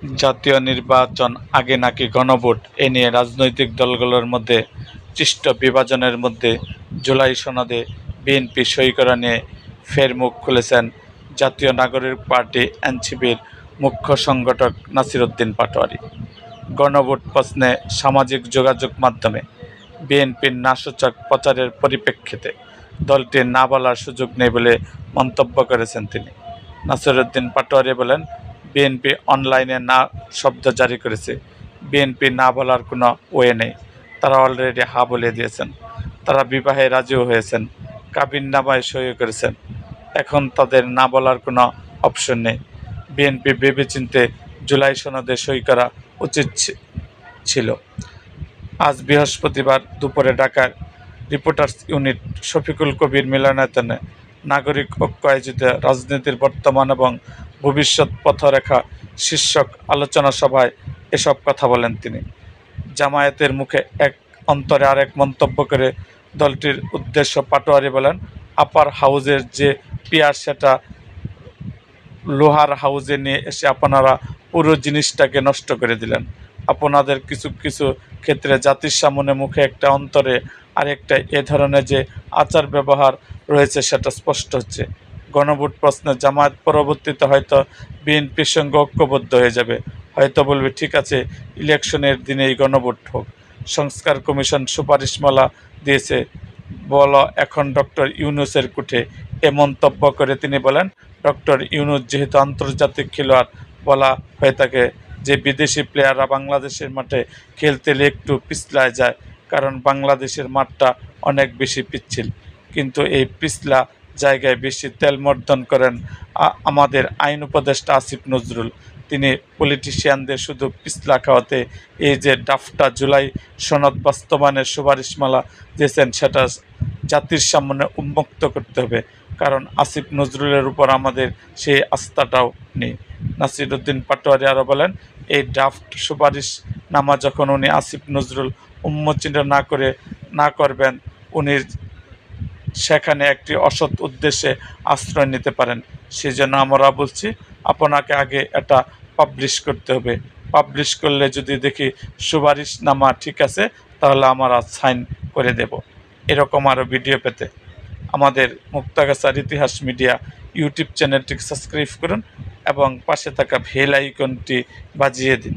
জাতীয় নির্বাচন আগে নাকি গণভোট, এ নিয়ে রাজনৈতিক দলগুলোর মধ্যে সৃষ্ট বিভাজনের মধ্যে জুলাই সনদে বিএনপি সই করা নিয়ে ফের মুখ খুলেছেন জাতীয় নাগরিক পার্টি এনসিপির মুখ্য সংগঠক নাসির উদ্দিন পাটোয়ারী। গণভোট প্রশ্নে সামাজিক যোগাযোগ মাধ্যমে বিএনপির নাসূচক প্রচারের পরিপ্রেক্ষিতে দলটির না বলার সুযোগ নেই বলে মন্তব্য করেছেন তিনি। নাসির উদ্দিন পাটোয়ারী বলেন, বিএনপি অনলাইনে না শব্দ জারি করেছে। বিএনপি না বলার কোনো ওয়ে নেই। তারা অলরেডি হা বলে দিয়েছেন। তারা বিবাহে রাজিও হয়েছেন, কাবিননামায় সই করেছেন। এখন তাদের না বলার কোনো অপশন নেই। বিএনপি ভেবেচিন্তে জুলাই সনদে সই করা উচিত ছিল। আজ বৃহস্পতিবার দুপুরে ঢাকার রিপোর্টার্স ইউনিট শফিকুল কবির মিলনায়তনে নাগরিক ঐক্য আয়োজিত রাজনীতির বর্তমান এবং ভবিষ্যৎ পথরেখা শীর্ষক আলোচনা সভায় এসব কথা বলেন তিনি। জামায়াতের মুখে এক অন্তরে আরেক মন্তব্য করে দলটির উদ্দেশ্য পাটোয়ারী বলেন, আপার হাউজের যে পিয়ার সেটা লোহার হাউজে নিয়ে এসে আপনারা পুরো জিনিসটাকে নষ্ট করে দিলেন। আপনাদের কিছু কিছু ক্ষেত্রে জাতির সামনে মুখে একটা, অন্তরে আরেকটা, এ ধরনের যে আচার ব্যবহার রয়েছে সেটা স্পষ্ট হচ্ছে। গণভোট প্রশ্নে জামায়াত পরবর্তীতে হয়তো বিএনপির সঙ্গে ঐক্যবদ্ধ হয়ে যাবে, হয়তো বলবে ঠিক আছে ইলেকশনের দিনেই গণভোট হোক। সংস্কার কমিশন সুপারিশমালা দিয়েছে, বলো এখন ডক্টর ইউনূসের কুঠে। এ মন্তব্য করে তিনি বলেন, ডক্টর ইউনূস যেহেতু আন্তর্জাতিক খেলোয়াড়, বলা হয়ে থাকে যে বিদেশি প্লেয়াররা বাংলাদেশের মাঠে খেলতে একটু পিছলায় যায়, কারণ বাংলাদেশের মাঠটা অনেক বেশি পিচ্ছিল। কিন্তু এই পিছলা জায়গায় বেশি তেলমর্দন করেন আমাদের আইন উপদেষ্টা আসিফ নজরুল। তিনি পলিটিশিয়ানদের শুধু পিছলা খাওয়াতে এই যে ডাফটা জুলাই সনদ বাস্তবায়নের সুপারিশমালা দিয়েছেন, সেটা জাতির সামনে উন্মুক্ত করতে হবে, কারণ আসিফ নজরুলের উপর আমাদের সেই আস্থাটাও নেই। নাসির উদ্দিন পাটোয়ারী আরও বলেন, এই ড্রাফট সুপারিশনামা যখন উনি আসিফ নজরুল উন্মোচন না করবেন, উনি সেখানে একটি অসৎ উদ্দেশ্যে আশ্রয় নিতে পারেন। সেজন্য আমরা বলছি আপনাকে আগে এটা পাবলিশ করতে হবে। পাবলিশ করলে যদি দেখি সুপারিশনামা ঠিক আছে, তাহলে আমরা সাইন করে দেব। এরকম আরও ভিডিও পেতে আমাদের মুক্তাগাছার ইতিহাস মিডিয়া ইউটিউব চ্যানেলটিকে সাবস্ক্রাইব করুন এবং পাশে থাকা বেল আইকনটি বাজিয়ে দিন।